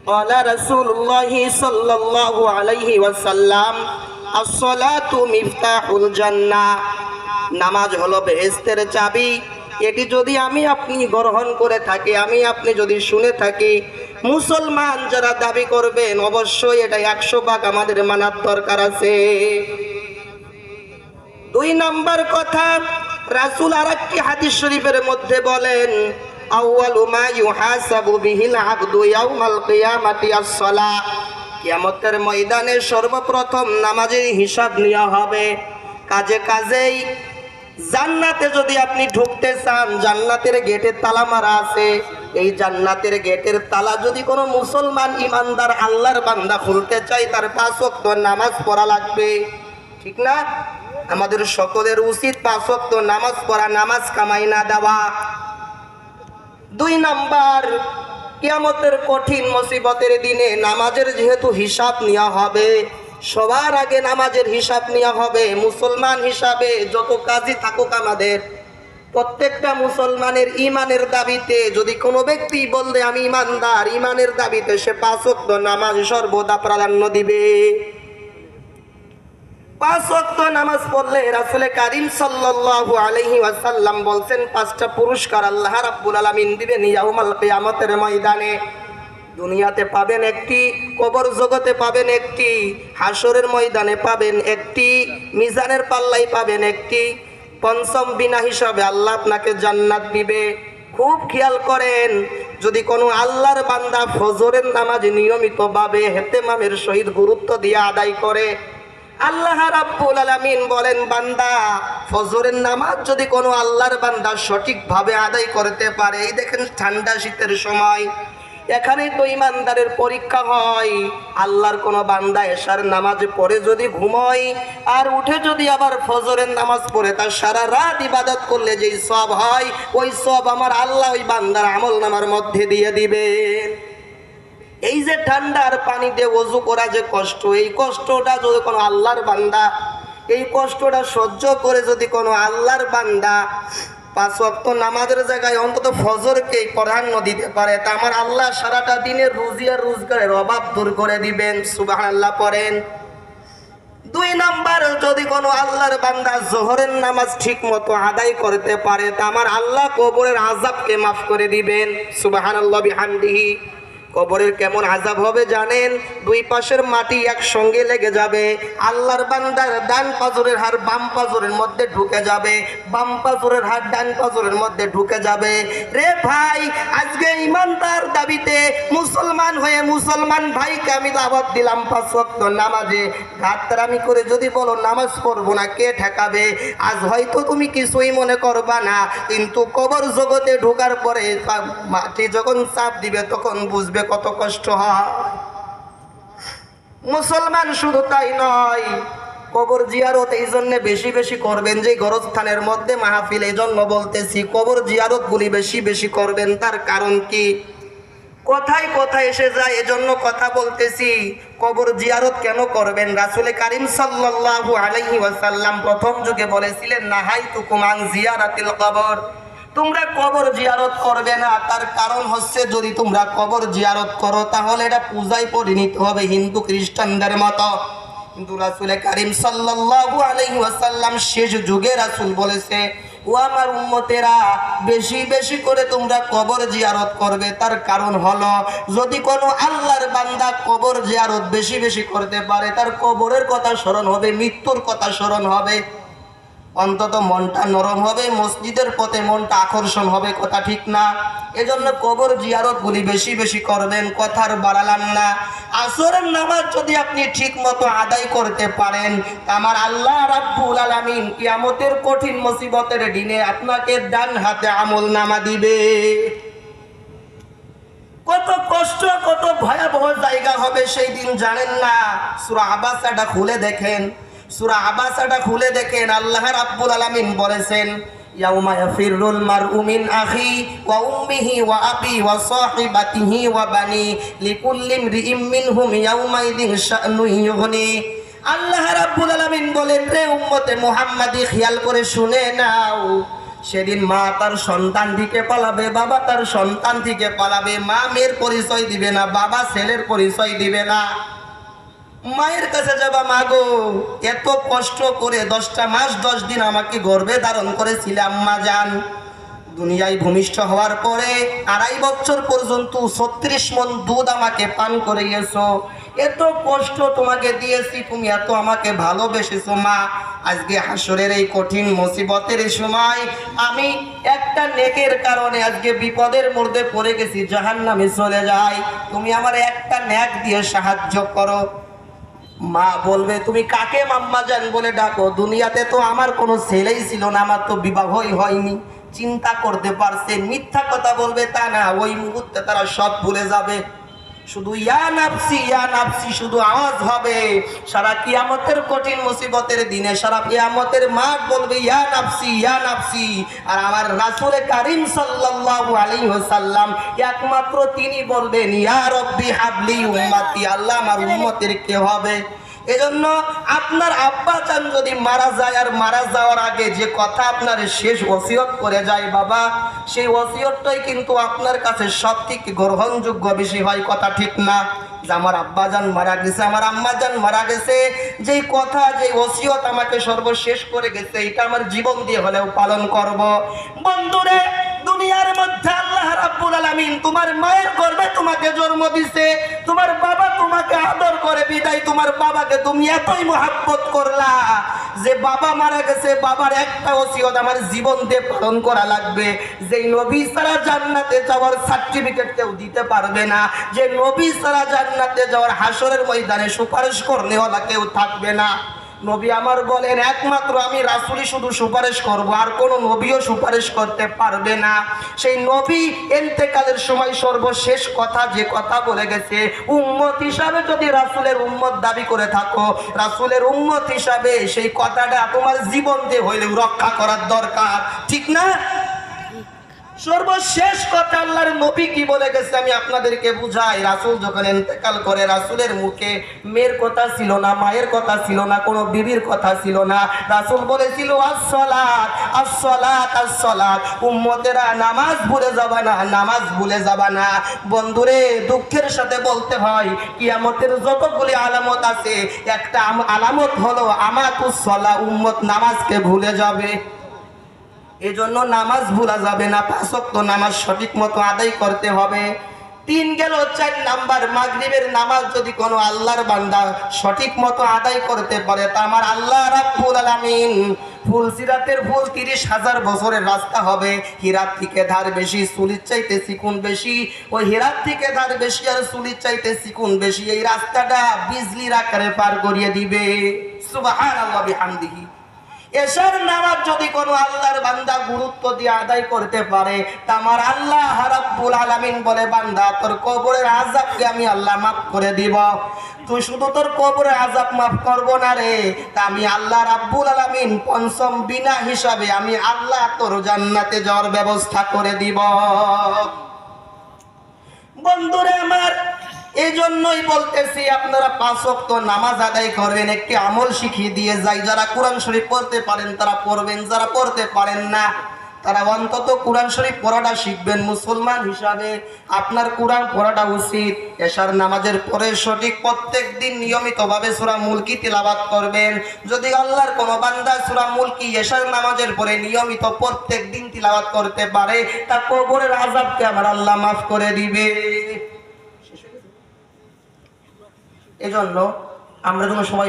قال رسول الله صلى الله عليه وسلم الصلاة مفتاح الجنة নামাজ হলো বেহেশতের চাবি। এটি যদি আমি আপনি গ্রহণ করে থাকি, আমি আপনি যদি শুনে থাকি, মুসলমান যারা দাবি করবেন অবশ্যই এটা 100 ভাগ আমাদের মানার দরকার আছে। 2 নাম্বার কথা, রাসূল আরেকটি হাদিস শরীফের মধ্যে বলেন আউয়ালু মা ইউহাসাবু বিহিল আবদু ইয়াউমাল কিয়ামাতি আস-সালাহ। কিয়ামতের ময়দানে সর্বপ্রথম নামাজের হিসাব নেওয়া হবে। কাজেই জান্নাতে যদি আপনি ঢুকতে চান, জান্নাতের গেটের তালা মারা আছে। এই জান্নাতের গেটের তালা যদি কোনো মুসলমান ইমানদার আল্লাহর বান্দা খুলতে চায়, তার 5 ওয়াক্ত নামাজ পড়া লাগবে, ঠিক না? আমাদের সকলের উচিত 5 ওয়াক্ত নামাজ পড়া, নামাজ কামাই না দেওয়া। 2 নাম্বার, কিয়ামতের কঠিন মুসিবতের দিনে নামাজের যেহেতু হিসাব নেওয়া হবে, সবার আগে নামাজের হিসাব নেওয়া হবে। মুসলমান হিসাবে যত কাজই থাকুক আমাদের, প্রত্যেকটা মুসলমানের ইমানের দাবিতে যদি কোনো ব্যক্তি বললে আমি ইমানদার, ইমানের দাবিতে সে 5 ওয়াক্ত নামাজ সর্বদা প্রাধান্য দিবে। 5 ওয়াক্ত নামাজ পড়লে রাসূল কারীম সাল্লাল্লাহু আলাইহি ওয়াসাল্লাম বলছেন 5টা পুরস্কার আল্লাহ রাব্বুল আলামিন দিবেন ইয়াউমাল কিয়ামতের ময়দানে। দুনিয়াতে পাবেন একটি, কবর জগতে পাবেন একটি, হাসরের ময়দানে পাবেন একটি, মিজানের পাল্লায় পাবেন একটি। 5ম বিনা হিসাবে আল্লাহ আপনাকে জান্নাত দিবে। খুব খেয়াল করেন, যদি কোনো আল্লাহর বান্দা ফজরের নামাজ নিয়মিতভাবে হেতেমামের সহিত গুরুত্ব দিয়ে আদায় করে, আল্লাহ রাব্বুল আলামিন বলেন বান্দা ফজরের নামাজ যদি কোনো আল্লাহর বান্দা সঠিকভাবে আদায় করতে পারে, এই দেখেন ঠান্ডা শীতের সময় এখানেই তো ইমানদারের পরীক্ষা হয়। আল্লাহর কোনো বান্দা এশার নামাজ পড়ে যদি ঘুমায় আর উঠে যদি আবার ফজরের নামাজ পড়ে, তার সারা রাত ইবাদত করলে যেই সওয়াব হয়, ওই সওয়াব আমার আল্লাহ ওই বান্দার আমলনামার মধ্যে দিয়ে দিবেন। এই যে ঠান্ডার পানিতে ওযু করা যে কষ্ট, এই কষ্টটা যদি কোনো আল্লাহর বান্দা, এই কষ্টটা সহ্য করে যদি কোনো আল্লাহর বান্দা 5 ওয়াক্ত নামাজের জায়গায় অন্তত ফজরকে প্রাধান্য দিতে পারে, তা আমার আল্লাহ সারাটা দিনের রুজি আর রোজগারের অভাব দূর করে দিবেন। সুবহানাল্লাহ পড়েন। 2 নাম্বার, যদি কোনো আল্লাহর বান্দা জোহরের নামাজ ঠিক মতো আদায় করতে পারে, তা আমার আল্লাহ কবরের আযাবকে মাফ করে দিবেন। সুবহানাল্লাহ বিহামদিহি। কবরের কেমন আযাব হবে জানেন? 2 পাশের মাটি একসঙ্গে লেগে যাবে, আল্লাহর বান্দার ডান পাজরের হাড় বাম পাজরের মধ্যে ঢুকে যাবে, বাম পাজরের হাড় ডান পাজরের মধ্যে ঢুকে যাবে। রে ভাই, আজকে ইমানদার দাবিতে মুসলমান হয়ে মুসলমান ভাইকে আমি দাওয়াত দিলাম 5 ওয়াক্ত নামাজে, গাত্রামি করে যদি বলো নামাজ পড়বো না, কে ঠেকাবে? আজ হয়তো তুমি কিছুই মনে করবা না, কিন্তু কবর জগতে ঢোকার পরে মাটি যখন চাপ দিবে তখন বুঝবে কত কষ্ট হয়। মুসলমান শুধু তাই নয়, কবর জিয়ারত এই জন্য বেশি বেশি করবেন, যে গরস্থানের মধ্যে মাহফিল, এই জন্য বলতেছি কবর জিয়ারত গুলি বেশি বেশি করবেন। তার কারণ কি? কথায় কথায় এসে যায়, এজন্য কথা বলতেছি। কবর জিয়ারত কেন করবেন? রাসূল কারীম সাল্লাল্লাহু আলাইহি ওয়াসাল্লাম প্রথম যুগে বলেছিলেন নাহাইতুকুম আন জিয়ারাতিল কবর, তোমরা কবর জিয়ারত করবে না। তার কারণ হচ্ছে যদি তোমরা কবর জিয়ারত করো তাহলে এটা পূজায় পরিণত হবে হিন্দু খ্রিস্টানদের মতো। কিন্তু রাসূল কারীম সাল্লাল্লাহু আলাইহি ওয়াসাল্লাম শেষ যুগে রাসূল বলেছে, ও আমার উম্মতেরা, বেশি বেশি করে তোমরা কবর জিয়ারত করবে। তার কারণ হলো যদি কোনো আল্লাহর বান্দা কবর জিয়ারত বেশি বেশি করতে পারে, তার কবরের কথা স্মরণ হবে, মৃত্যুর কথা স্মরণ হবে, অন্তত মনটা নরম হবে, মসজিদের পথে মনটা আকর্ষণ হবে। কথা ঠিক না? এজন্য কবর জিয়ারত গুলি বেশি বেশি করবেন। কথার বাড়ালাম না। আসরের নামাজ যদি আপনি ঠিক মতো আদায় করতে পারেন, আমার আল্লাহ রাব্বুল আলামিন কিয়ামতের কঠিন মুসিবতের দিনে আপনাকে ডান হাতে আমলনামা দিবে। কত কষ্ট, কত ভয়াবহ জায়গা হবে সেই দিন জানেন না? সূরা আবাসাটা খুলে দেখেন, সূরা আবাসাটা খুলে দেখেন, আল্লাহ রাব্বুল আলামিন বলেছেন ইয়াউমা ইয়াফিরুল মারউ মিন আখি ওয়া উম্মিহি ওয়া আবি ওয়া সাহিবাতিহি ওয়া বানি লিকুল্লি ইমরিইম মিনহুম ইয়াউমা ইযিন শা'নুন ইউগনি। আল্লাহ রাব্বুল আলামিন বলেন, রে উম্মতে মুহাম্মাদি খেয়াল করে শুনে নাও, সেদিন মা তার সন্তান থেকে পালাবে, বাবা তার সন্তান থেকে পালাবে। মা মেয়ের পরিচয় দিবে না, বাবা ছেলের পরিচয় দিবে না। মায়ের কাছে যাবা, মা গো এত কষ্ট করে 10টা মাস 10 দিন আমাকে গর্ভে ধারণ করেছিলে আম্মা জান, দুনিয়ায় ভূমিষ্ঠ হওয়ার পরে 2.5 বছর পর্যন্ত 36 মণ দুধ আমাকে পান করিয়েছো, এত কষ্ট তোমাকে দিয়েছি, তুমি এত আমাকে ভালোবেসেছো মা। আজকে হাসরের এই কঠিন মুসিবতের সময় আমি একটা নেকের কারণে আজকে বিপদের মধ্যে পড়ে গেছি, জাহান্নামে চলে যাই, তুমি আমার একটা নেক দিয়ে সাহায্য করো। মা বলবে তুমি কাকে মাম্মা জান বলে ডাকো? দুনিয়াতে তো আমার কোনো ছেলেই ছিল না, আমার তো বিবাহই হয়নি। চিন্তা করতে পারছে, মিথ্যা কথা বলবে তা না, ওই মুহূর্তে তারা সব ভুলে যাবে। শুধু ইয়া নাফসি শুধু আওয়াজ হবে। সারা কিয়ামতের কঠিন মুসিবতের দিনে সারা কিয়ামতের মাঠ বলবে ইয়া নাফসি। আর আমার রাসূল কারীম সাল্লাল্লাহু আলাইহি ওয়াসাল্লাম একমাত্র তিনি বলবেন ইয়া রব্বি হাবলি উম্মতি, আল্লাহ আমার উম্মতের কে হবে। এজন্য আপনার আব্বা চান যদি মারা যায়, আর মারা যাওয়ার আগে যে কথা আপনার শেষ ওসিয়ত করে যায় বাবা, সেই ওসিয়তটাই কিন্তু আপনার কাছে সবথেকে গ্রহণযোগ্য বেশি হয়, কথা ঠিক না? যে আমার আব্বা জান মারা গেছে, আমার আম্মা জান মারা গেছে, যেই কথা যেই ওসিয়ত আমাকে সর্বশেষ করে গেছে, এটা আমার জীবন দিয়ে হলেও পালন করব। বন্ধুরে, দুনিয়ার মধ্যে আল্লাহ রাব্বুল আলামিন তোমার মায়ের গর্ভে তোমাকে জন্ম দিয়েছে, তোমার বাবা তোমাকে আদর করে বিদায়, তোমার বাবাকে তুমি এতই মহব্বত করলা যে বাবা মারা গেছে, বাবার একটা ওসিয়ত আমার জীবন দিয়ে পালন করা লাগবে। যেই নবী ছাড়া জান্নাতে যাওয়ার সার্টিফিকেট কেউ দিতে পারবে না, যে নবী ছাড়া জান্নাতে যাওয়ার হাসরের ময়দানে সুপারিশ করনেওয়ালা কেউ থাকবে না। নবী আমার বলেন একমাত্র আমি রাসূলই শুধু সুপারিশ করব, আর কোনো নবীও সুপারিশ করতে পারবে না। সেই নবী ইন্তেকালের সময় সর্বশেষ কথা যে কথা বলে গেছে, উম্মত হিসাবে যদি রাসূলের উম্মত দাবি করে থাকো, রাসূলের উম্মত হিসাবে সেই কথাটা তোমার জীবন দিয়ে হইলেও রক্ষা করার দরকার, ঠিক না? সর্বশেষ কথা আল্লাহর নবী কি বলে গেছে আমি আপনাদেরকে বুঝাই। রাসূল যখন ইন্তেকাল করে, রাসূলের মুখে মেয়ের কথা ছিল না, মায়ের কথা ছিল না, কোনো বিবির কথা ছিল না। রাসূল বলেছিল আসসালাত আসসালাত আসসালাত, উম্মতেরা নামাজ ভুলে যাবা না, নামাজ ভুলে যাবা না। বন্ধুরে, দুঃখের সাথে বলতে হয় কিয়ামতের যতগুলি আলামত আছে, একটা আলামত হলো আমাতুস সালাহ, উম্মত নামাজকে ভুলে যাবে। এজন্য নামাজ ভুলা যাবে না, 5 ওয়াক্ত নামাজ সঠিক মতো আদায় করতে হবে। 3 গেল, 4 নাম্বার মাগরিবের নামাজ যদি কোনো আল্লাহর বান্দা সঠিক মতো আদায় করতে পারে, তা আমার আল্লাহ রাব্বুল আলামিন ফুলসিরাতের ফুল 30,000 বছরের রাস্তা হবে। হীরার থেকে ধার বেশি, চুলির চাইতে চিকুন বেশি, ওই হীরার থেকে ধার বেশি আর চুলির চাইতে চিকুন বেশি, এই রাস্তাটা বিজলির আকারে পার করিয়ে দিবে। সুবহানাল্লাহ বিহামদিহি। এশার নামাজ যদি কোনো আল্লাহর বান্দা গুরুত্ব দিয়ে আদায় করতে পারে, তা আমার আল্লাহ রাব্বুল আলামিন বলে বান্দা তোর কবরের আযাবকে আমি আল্লাহ মাফ করে দিব। তুই শুধু তোর কবরের আযাব মাফ করব না রে, তা আমি আল্লাহ রাব্বুল আলামিন পঞ্চম বিনা হিসাবে আমি আল্লাহ তোর জান্নাতে যাওয়ার ব্যবস্থা করে দিব। বন্ধুরা আমার, এই জন্যই বলতেছি আপনারা 5 ওয়াক্ত নামাজ আদায় করবেন। একটি আমল শিখিয়ে দিয়ে যাই, যারা কোরআন শরীফ পড়তে পারেন তারা পড়বেন, যারা পড়তে পারেন না তারা অন্তত কোরআন শরীফ পড়াটা শিখবেন। মুসলমান হিসাবে আপনার কোরআন পড়াটা উচিত। এশার নামাজের পরে সঠিক প্রত্যেক দিন নিয়মিতভাবে সূরা মুলকি তিলাওয়াত করবেন। যদি আল্লাহর কোনো বান্দা সূরা মুলকি এশার নামাজের পরে নিয়মিত প্রত্যেক দিন তিলাওয়াত করতে পারে, তা কবরের আযাবকে আমার আল্লাহ মাফ করে দিবে। এজন্য আমরা যেন সবাই